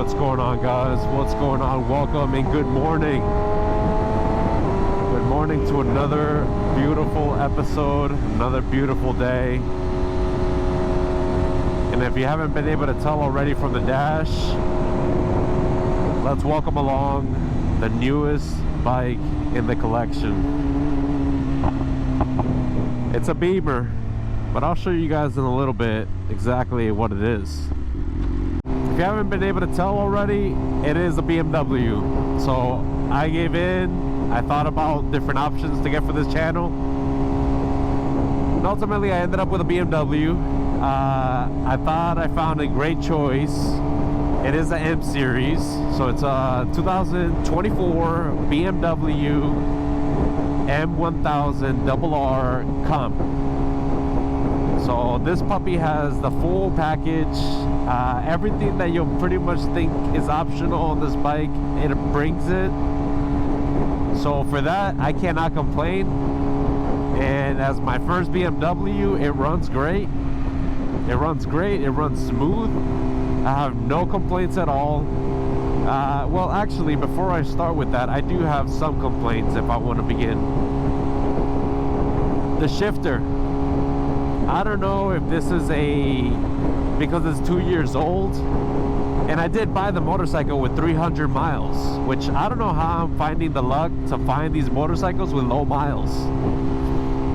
What's going on, guys? What's going on? Welcome and good morning. Good morning to another beautiful episode, another beautiful day. And if you haven't been able to tell already from the dash, let's welcome along the newest bike in the collection. It's a Beamer, but I'll show you guys in a little bit exactly what it is. If you haven't been able to tell already, it is a BMW. So I gave in. I thought about different options to get for this channel, and ultimately I ended up with a BMW. I thought I found a great choice. It is the M series, so it's a 2024 BMW M1000 RR Comp. So this puppy has the full package, everything that you'll pretty much think is optional on this bike, it brings it. So for that, I cannot complain. And as my first BMW, it runs great. It runs great, it runs smooth. I have no complaints at all. Well, actually, before I start with that, I do have some complaints if I want to begin. The shifter. I don't know if this is because it's 2 years old, and I did buy the motorcycle with 300 miles, which I don't know how I'm finding the luck to find these motorcycles with low miles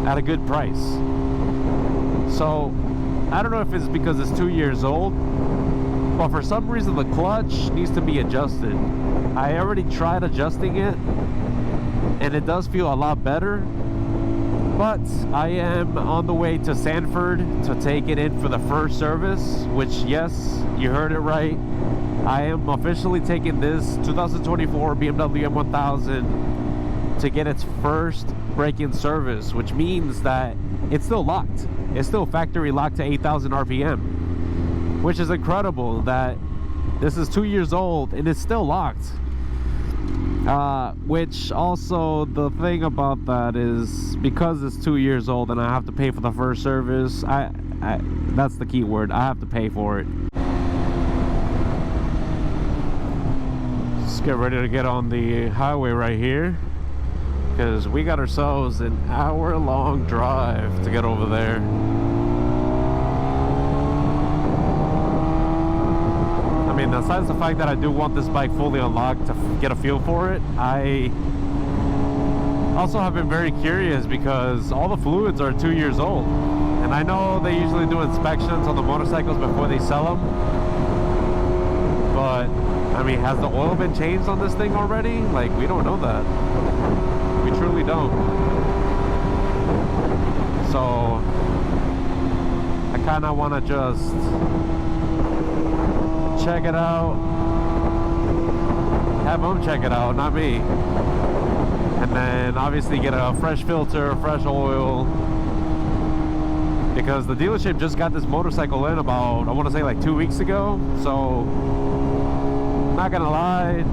at a good price. So I don't know if it's because it's 2 years old, but for some reason the clutch needs to be adjusted. I already tried adjusting it, and it does feel a lot better. But I am on the way to Sanford to take it in for the first service, which, yes, you heard it right. I am officially taking this 2024 BMW M1000 to get its first break-in service, which means that it's still locked. It's still factory locked to 8,000 RPM, which is incredible that this is 2 years old and it's still locked. Which also, the thing about that is, because it's 2 years old and I have to pay for the first service, that's the key word, I have to pay for it. Let's get ready to get on the highway right here, because we got ourselves an hour-long drive to get over there. I mean, besides the fact that I do want this bike fully unlocked to get a feel for it, I also have been very curious because all the fluids are 2 years old. And I know they usually do inspections on the motorcycles before they sell them. But, I mean, has the oil been changed on this thing already? Like, we don't know that. We truly don't. So, I kind of want to just check it out, have them check it out, not me, and then obviously get a fresh filter, fresh oil, because the dealership just got this motorcycle in about, I want to say like 2 weeks ago. So not gonna lie,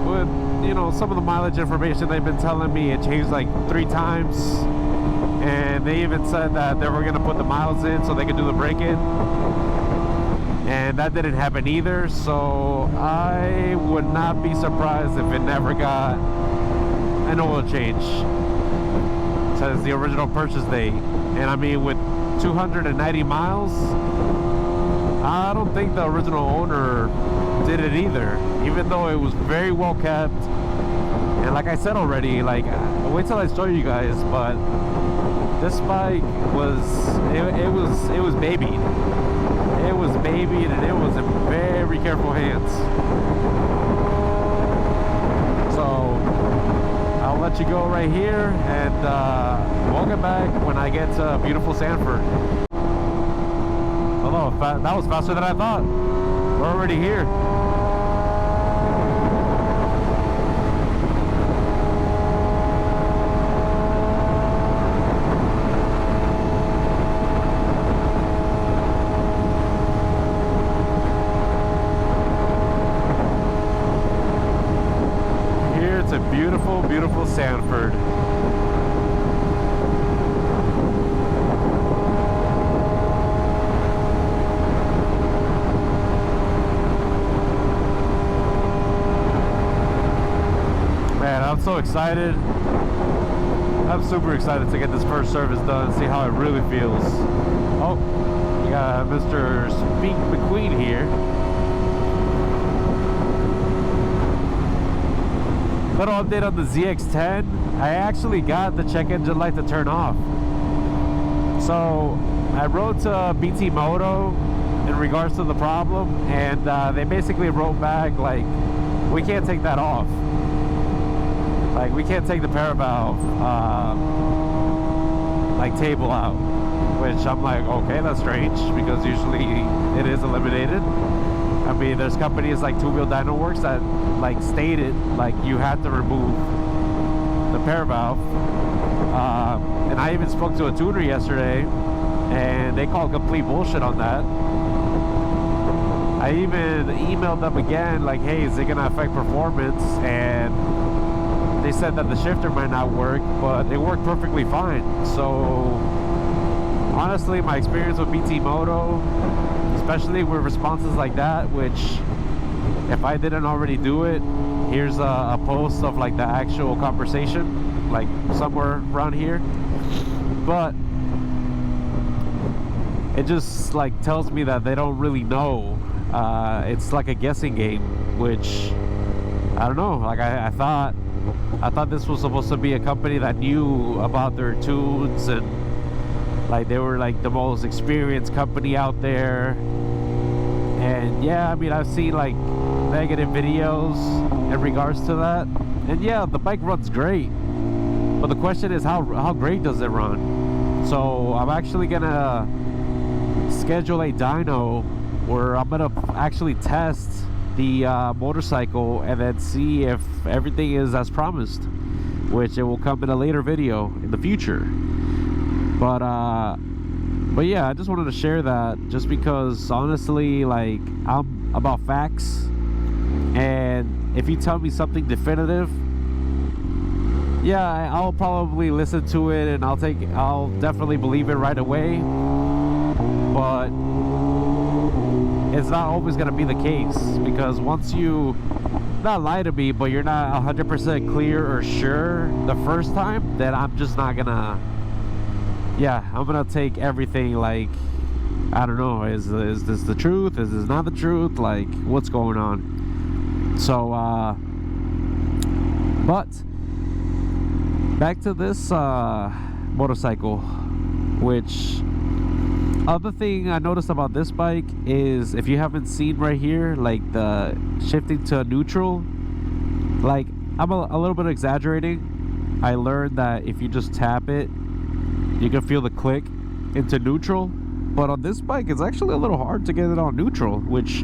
with, you know, some of the mileage information they've been telling me, it changed like 3 times, and they even said that they were gonna put the miles in so they could do the break-in. And that didn't happen either, so I would not be surprised if it never got an oil change. It says the original purchase date. And I mean, with 290 miles, I don't think the original owner did it either, even though it was very well kept. And like I said already, like, wait till I show you guys, but this bike was, it was babied. It was babied, and it was in very careful hands. So I'll let you go right here, and we'll get back when I get to beautiful Sanford. Hello, that was faster than I thought. We're already here. Beautiful, beautiful Sanford. excited. I'm super excited to get this first service done, see how it really feels. Oh, we got Mr. Speak McQueen here. Little update on the ZX-10. I actually got the check engine light to turn off. So I wrote to BT Moto in regards to the problem, and they basically wrote back like, we can't take that off. Like, we can't take the paravalve like table out, which I'm like, okay, that's strange, because usually it is eliminated. I mean, there's companies like Two Wheel Dyno Works that like stated like you have to remove the paravalve, and I even spoke to a tuner yesterday, and they called complete bullshit on that. I even emailed them again, like, hey, is it gonna affect performance? And they said that the shifter might not work, but it worked perfectly fine. So honestly, my experience with BT Moto, especially with responses like that, which if I didn't already do it, here's a post of like the actual conversation, like somewhere around here. But it just like tells me that they don't really know. It's like a guessing game, which I don't know. Like I thought this was supposed to be a company that knew about their tunes, and like they were like the most experienced company out there. And yeah, I mean, I've seen like negative videos in regards to that, and yeah, the bike runs great, but the question is how great does it run? So I'm actually gonna schedule a dyno where I'm gonna actually test the motorcycle and then see if everything is as promised, which it will come in a later video in the future. But yeah, I just wanted to share that, just because honestly, like, I'm about facts, and if you tell me something definitive, yeah, I'll probably listen to it, and I'll definitely believe it right away. But it's not always going to be the case, because once you not lie to me, but you're not 100% clear or sure the first time, then I'm just not gonna, yeah, I'm gonna take everything like, I don't know, is this the truth, is this not the truth, like what's going on? So but back to this motorcycle, which other thing I noticed about this bike is, if you haven't seen right here, like the shifting to neutral, like I'm a little bit exaggerating. I learned that if you just tap it, you can feel the click into neutral, but on this bike it's actually a little hard to get it on neutral, which,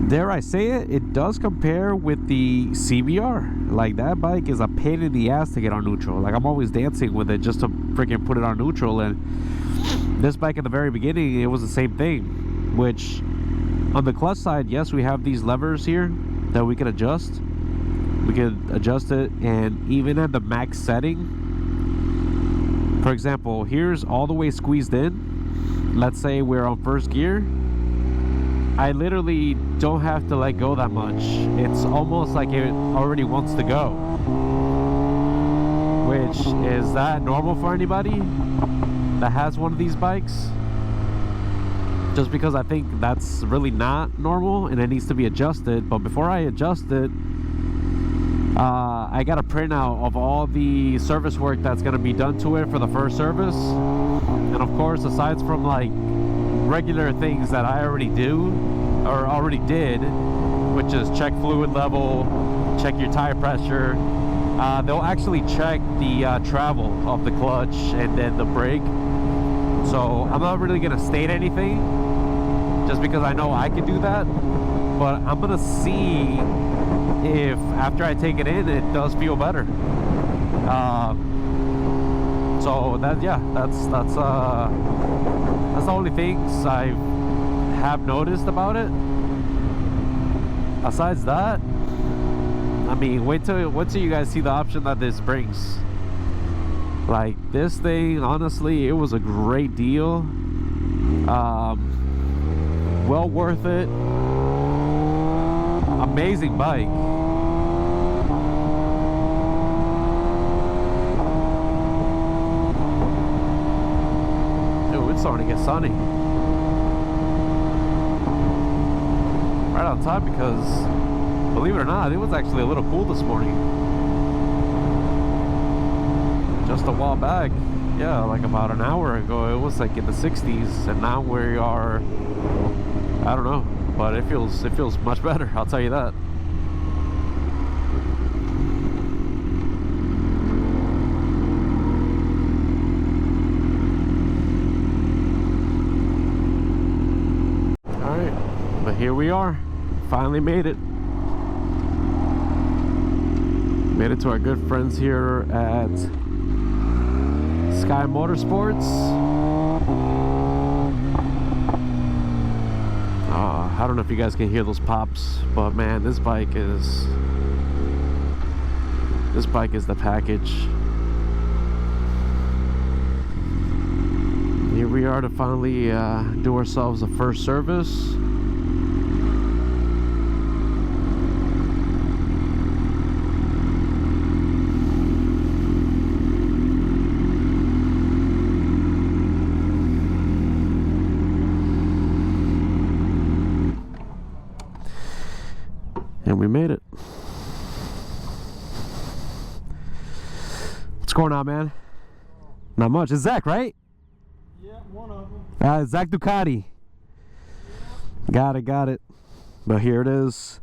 dare I say it, it does compare with the CBR. Like, that bike is a pain in the ass to get on neutral. Like, I'm always dancing with it just to freaking put it on neutral. And this bike at the very beginning, it was the same thing, which on the clutch side, yes, we have these levers here that we can adjust. We can adjust it, and even at the max setting, for example, here's all the way squeezed in. Let's say we're on first gear. I literally don't have to let go that much. It's almost like it already wants to go. Which, is that normal for anybody that has one of these bikes? Just because I think that's really not normal and it needs to be adjusted. But before I adjust it, I got a printout of all the service work that's going to be done to it for the first service. And of course, aside from like regular things that I already do or already did, which is check fluid level, check your tire pressure, they'll actually check the travel of the clutch and then the brake. So I'm not really going to state anything, just because I know I can do that, but I'm going to see if after I take it in, it does feel better. So that, yeah, that's the only things I have noticed about it. Besides that, I mean, wait till you guys see the option that this brings. Like, this thing, honestly, it was a great deal. Well worth it. Amazing bike. starting to get sunny. Right on time, because believe it or not, it was actually a little cool this morning. Just a while back, yeah, like about an hour ago, it was like in the 60s, and now we are, I don't know, but it feels much better, I'll tell you that. All right, but here we are, finally made it. Made it to our good friends here at Sky Motorsports. I don't know if you guys can hear those pops, but man, this bike is the package. Here we are to finally do ourselves a first service. And we made it. What's going on, man? Not much. It's Zach, right? Yeah, one of them. Zach Ducati. Yeah. Got it. But here it is.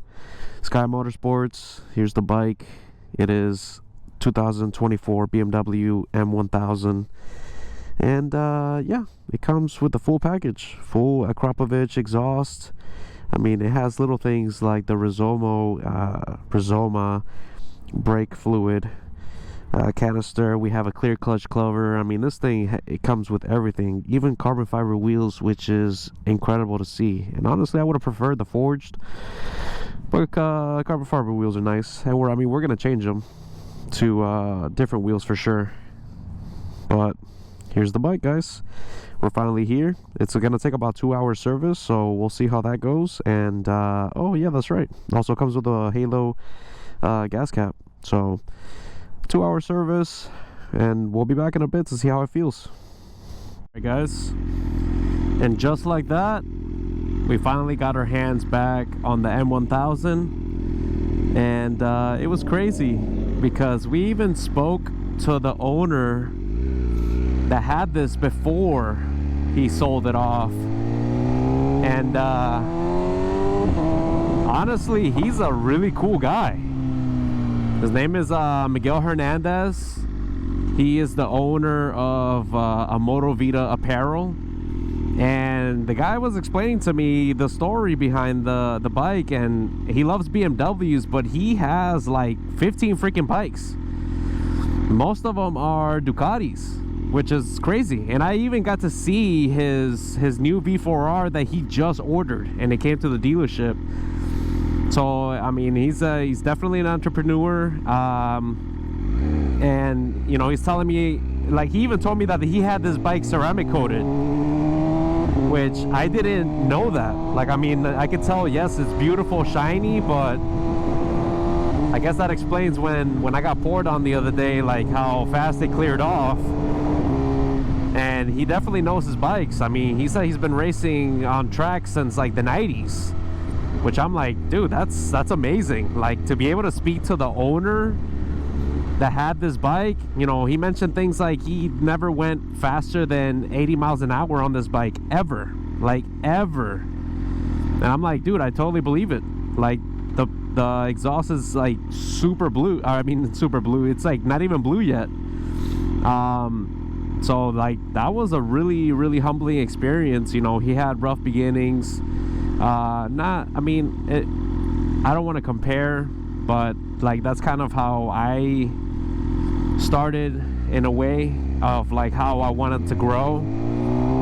Sky Motorsports. Here's the bike. It is 2024 BMW M1000. And yeah, it comes with the full package. Full Akrapovic exhaust. I mean, it has little things like the Rizoma brake fluid canister. We have a clear clutch cover. I mean, this thing, it comes with everything, even carbon fiber wheels, which is incredible to see. And honestly, I would have preferred the forged, but carbon fiber wheels are nice. And we're gonna change them to different wheels for sure. But here's the bike, guys. We're finally here. It's gonna take about 2 hours service, so we'll see how that goes. And oh yeah, that's right, also comes with a Halo gas cap. So 2 hour service, and we'll be back in a bit to see how it feels. Alright guys, and just like that, we finally got our hands back on the M1000. And it was crazy because we even spoke to the owner that had this before he sold it off. And honestly, he's a really cool guy. His name is Miguel Hernandez. He is the owner of a Moto Vita apparel. And the guy was explaining to me the story behind the bike, and he loves BMWs, but he has like 15 freaking bikes. Most of them are Ducatis, which is crazy. And I even got to see his new V4R that he just ordered, and it came to the dealership. So I mean, he's definitely an entrepreneur. And you know, he's telling me, like, he even told me that he had this bike ceramic coated, which I didn't know that. Like, I mean, I could tell, yes, it's beautiful, shiny, but I guess that explains when I got poured on the other day, like how fast it cleared off. And he definitely knows his bikes. I mean, he said he's been racing on track since like the 90s, which I'm like, dude, that's amazing. Like, to be able to speak to the owner that had this bike, you know, he mentioned things like he never went faster than 80 miles an hour on this bike ever, like ever. And I'm like, dude, I totally believe it. Like, the exhaust is like super blue. I mean, super blue. It's like not even blue yet. So like, that was a really, really humbling experience. You know, he had rough beginnings. I don't want to compare, but like, that's kind of how I started, in a way of like how I wanted to grow.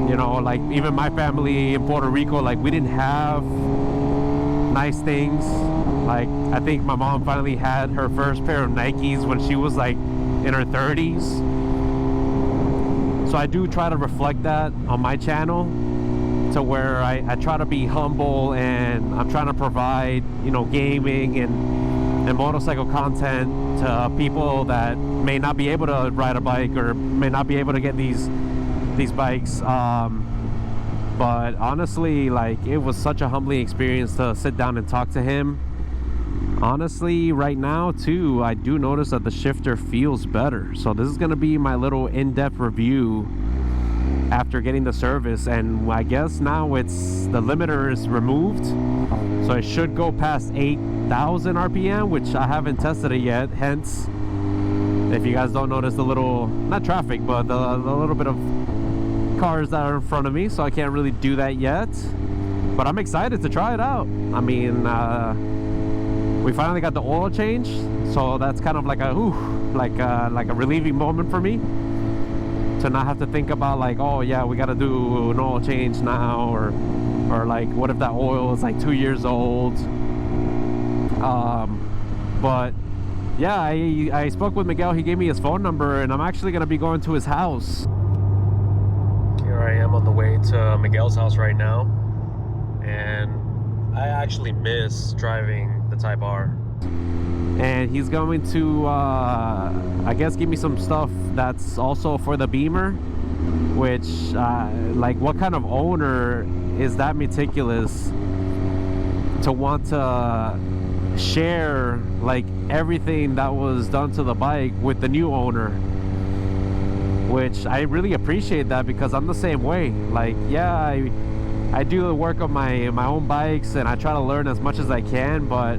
You know, like even my family in Puerto Rico, like we didn't have nice things. Like, I think my mom finally had her first pair of Nikes when she was like in her 30s. So I do try to reflect that on my channel, to where I try to be humble, and I'm trying to provide, you know, gaming and motorcycle content to people that may not be able to ride a bike, or may not be able to get these these bikes. But honestly, like, it was such a humbling experience to sit down and talk to him. Honestly, right now too, I do notice that the shifter feels better. So this is going to be my little in-depth review after getting the service. And I guess now it's the limiter is removed, so it should go past 8,000 RPM, which I haven't tested it yet. Hence, if you guys don't notice the little, not traffic, but the little bit of cars that are in front of me, so I can't really do that yet. But I'm excited to try it out. I mean, we finally got the oil change, so that's kind of like a like a relieving moment for me, to not have to think about like, oh yeah, we got to do an oil change now, or like, what if that oil is like 2 years old. But yeah, I spoke with Miguel. He gave me his phone number, and I'm actually going to be going to his house. Here I am on the way to Miguel's house right now, and I actually miss driving the Type R. And he's going to I guess give me some stuff that's also for the Beamer, which like, what kind of owner is that meticulous to want to share like everything that was done to the bike with the new owner? Which I really appreciate that, because I'm the same way. Like, yeah, I do the work on my own bikes, and I try to learn as much as I can, but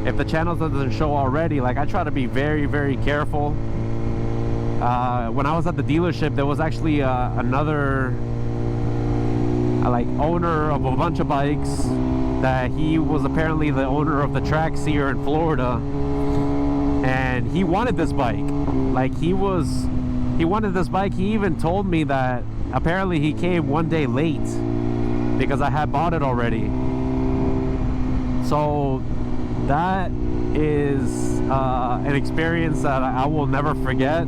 if the channel doesn't show already, like, I try to be very, very careful. When I was at the dealership, there was actually another like owner of a bunch of bikes, that he was apparently the owner of the tracks here in Florida, and he wanted this bike. Like, he wanted this bike. He even told me that apparently he came one day late because I had bought it already. So that is an experience that I will never forget.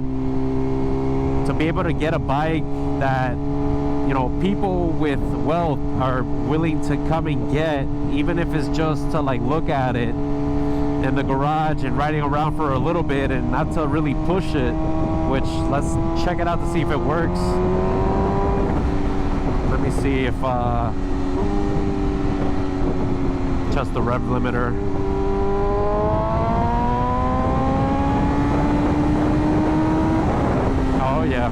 To be able to get a bike that, you know, people with wealth are willing to come and get, even if it's just to like look at it in the garage and riding around for a little bit, and not to really push it. Which, let's check it out to see if it works. Let me see if just the rev limiter. Oh yeah,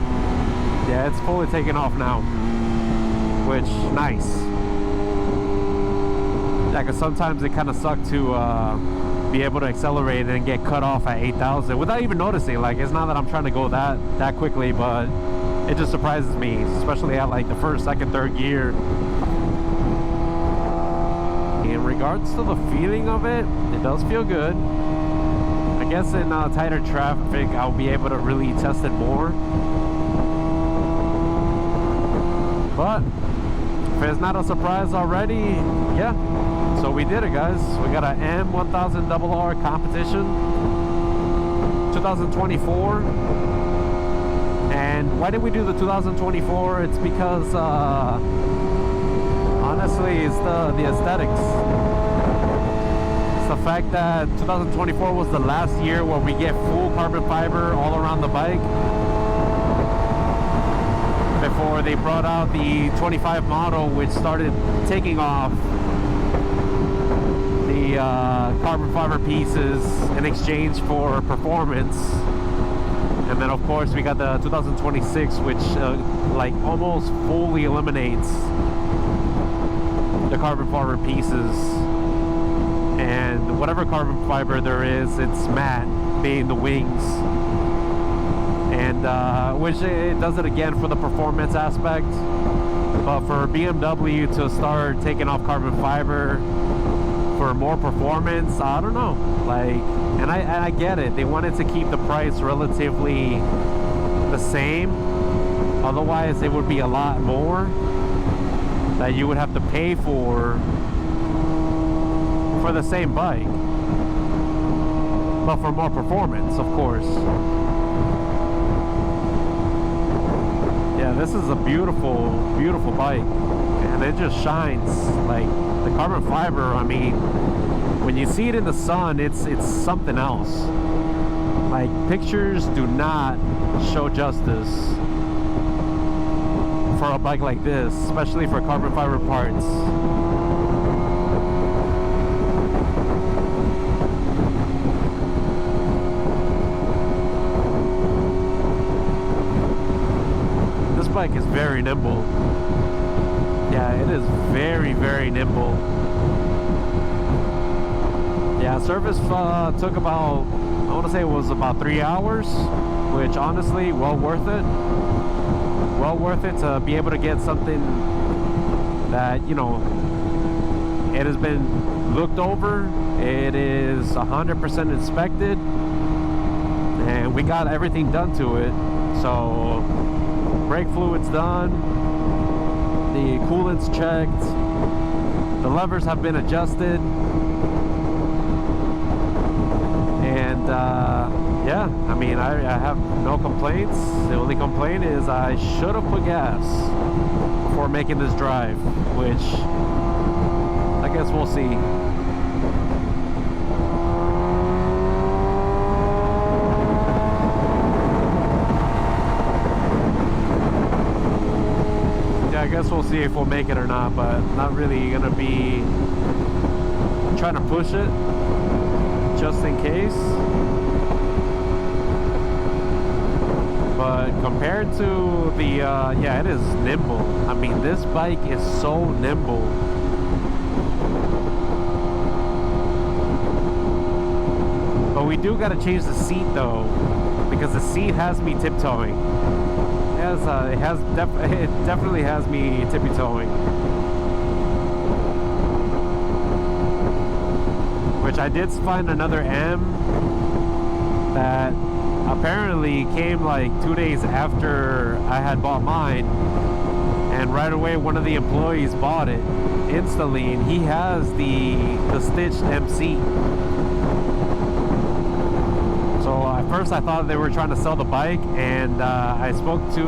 it's fully taken off now, which, nice. Yeah, because sometimes it kind of sucked to be able to accelerate and get cut off at 8,000 without even noticing. Like, it's not that I'm trying to go that quickly, but it just surprises me, especially at like the first, second, third gear. In regards to the feeling of it, it does feel good. I guess in tighter traffic, I'll be able to really test it more. But if it's not a surprise already, yeah. So we did it, guys. We got an M1000RR competition 2024. And why did we do the 2024? It's because honestly, it's the aesthetics. It's the fact that 2024 was the last year where we get full carbon fiber all around the bike, before they brought out the 25 model, which started taking off the carbon fiber pieces in exchange for performance. And then of course we got the 2026, which like almost fully eliminates the carbon fiber pieces, and whatever carbon fiber there is, it's matte, being the wings. And which it does it again for the performance aspect, but for BMW to start taking off carbon fiber for more performance, I don't know. Like, and I get it. They wanted to keep the price relatively the same. Otherwise, it would be a lot more that you would have to pay for the same bike, but for more performance, of course. Yeah, this is a beautiful, beautiful bike, and it just shines. Like, the carbon fiber, I mean, when you see it in the sun, it's something else. Like, pictures do not show justice for a bike like this, especially for carbon fiber parts. This bike is very nimble. Yeah, it is very, very nimble. Yeah, service took about, I want to say it was about 3 hours, which honestly, well worth it. Well worth it to be able to get something that, you know, it has been looked over. It is 100% inspected, and we got everything done to it. So, brake fluid's done, the coolant's checked, the levers have been adjusted. And yeah, I mean, I have no complaints. The only complaint is I should have put gas before making this drive, which I guess we'll see. Yeah, I guess we'll see if we'll make it or not, but not really gonna be trying to push it just in case. But compared to the yeah, it is nimble. I mean, this bike is so nimble. But we do got to change the seat though, because the seat has me tiptoeing. It definitely has me tippy-toeing. Which I did find another M that apparently came like 2 days after I had bought mine, and right away one of the employees bought it instantly, and he has the stitched M seat. So at first I thought they were trying to sell the bike, and I spoke to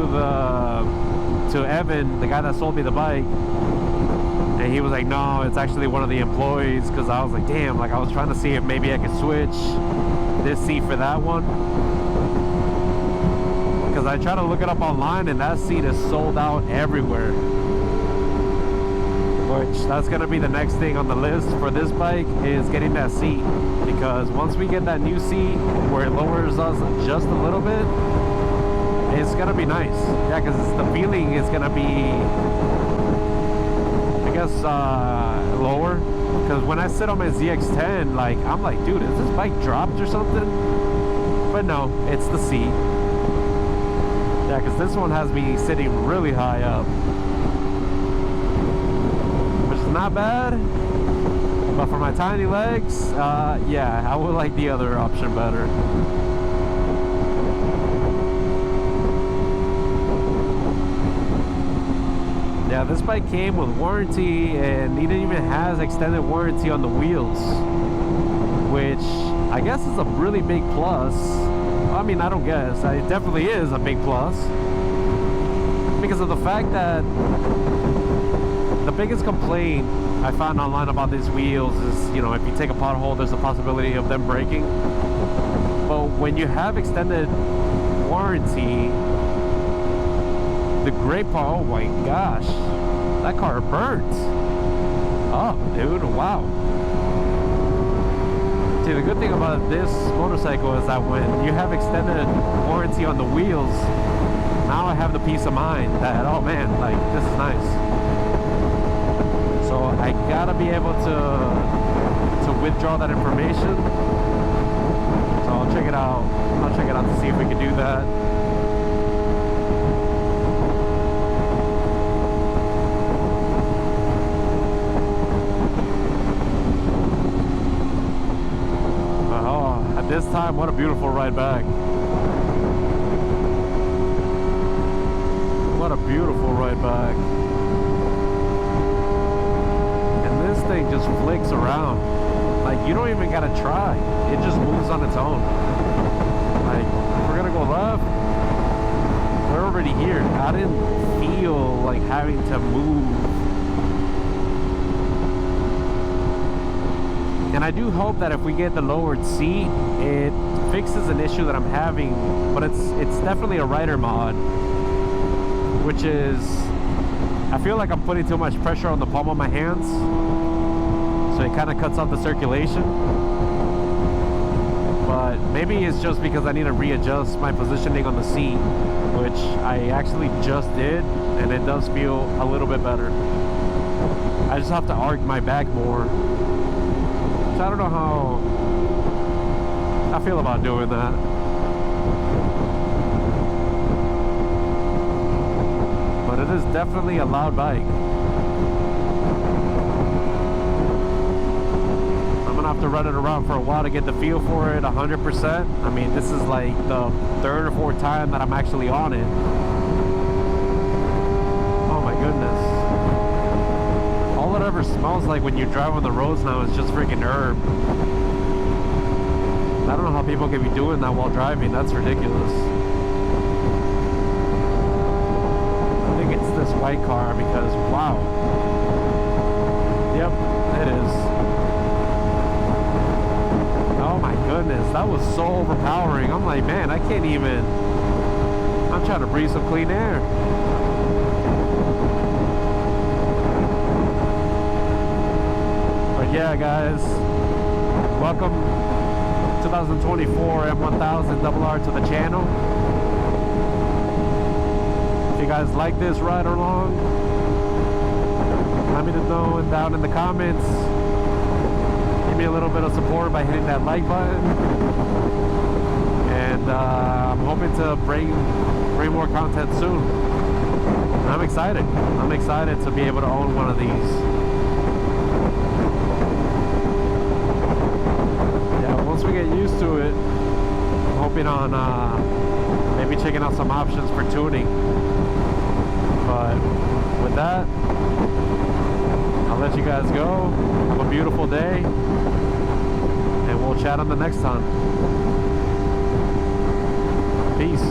Evan, the guy that sold me the bike, and he was like, no, it's actually one of the employees, because I was like, damn, like I was trying to see if maybe I could switch this seat for that one, because I tried to look it up online and that seat is sold out everywhere. Which that's gonna be the next thing on the list for this bike, is getting that seat, because once we get that new seat where it lowers us just a little bit, it's gonna be nice. Yeah, because the feeling is gonna be, I guess, lower. Because when I sit on my ZX-10, like, I'm like, dude, is this bike dropped or something? But no, it's the seat. Yeah, because this one has me sitting really high up, which is not bad. But for my tiny legs, yeah, I would like the other option better. Yeah, this bike came with warranty, and it even has extended warranty on the wheels, which I guess is a really big plus. I mean, I don't guess, it definitely is a big plus, because of the fact that the biggest complaint I found online about these wheels is, you know, if you take a pothole, there's a possibility of them breaking. But when you have extended warranty, the great part, oh my gosh, that car burnt. Oh, dude, wow. See, the good thing about this motorcycle is that when you have extended warranty on the wheels, now I have the peace of mind that, oh man, like, this is nice. So I gotta be able to withdraw that information. So I'll check it out. I'll check it out to see if we can do that. This time, what a beautiful ride back. What a beautiful ride back. And this thing just flicks around. Like, you don't even gotta try. It just moves on its own. Like, if we're gonna go left, we're already here. I didn't feel like having to move. And I do hope that if we get the lowered seat, it fixes an issue that I'm having. But it's definitely a rider mod, which is I feel like I'm putting too much pressure on the palm of my hands, so it kind of cuts off the circulation. But maybe it's just because I need to readjust my positioning on the seat, which I actually just did, and it does feel a little bit better. I just have to arc my back more. So I don't know how I feel about doing that. But it is definitely a loud bike. I'm gonna have to run it around for a while to get the feel for it 100%. I mean, this is like the third or fourth time that I'm actually on it. Oh my goodness. All it ever smells like when you drive on the roads now is just freaking herb. I don't know how people can be doing that while driving. That's ridiculous. I think it's this white car because, wow. Yep, it is. Oh my goodness, that was so overpowering. I'm like, man, I can't even. I'm trying to breathe some clean air. But yeah, guys, welcome 2024 M1000 RR to the channel. If you guys like this ride along, let me know down in the comments. Give me a little bit of support by hitting that like button. And I'm hoping to bring more content soon. And I'm excited. I'm excited to be able to own one of these. Once we get used to it, I'm hoping on maybe checking out some options for tuning. But with that, I'll let you guys go. Have a beautiful day, and we'll chat on the next time. Peace.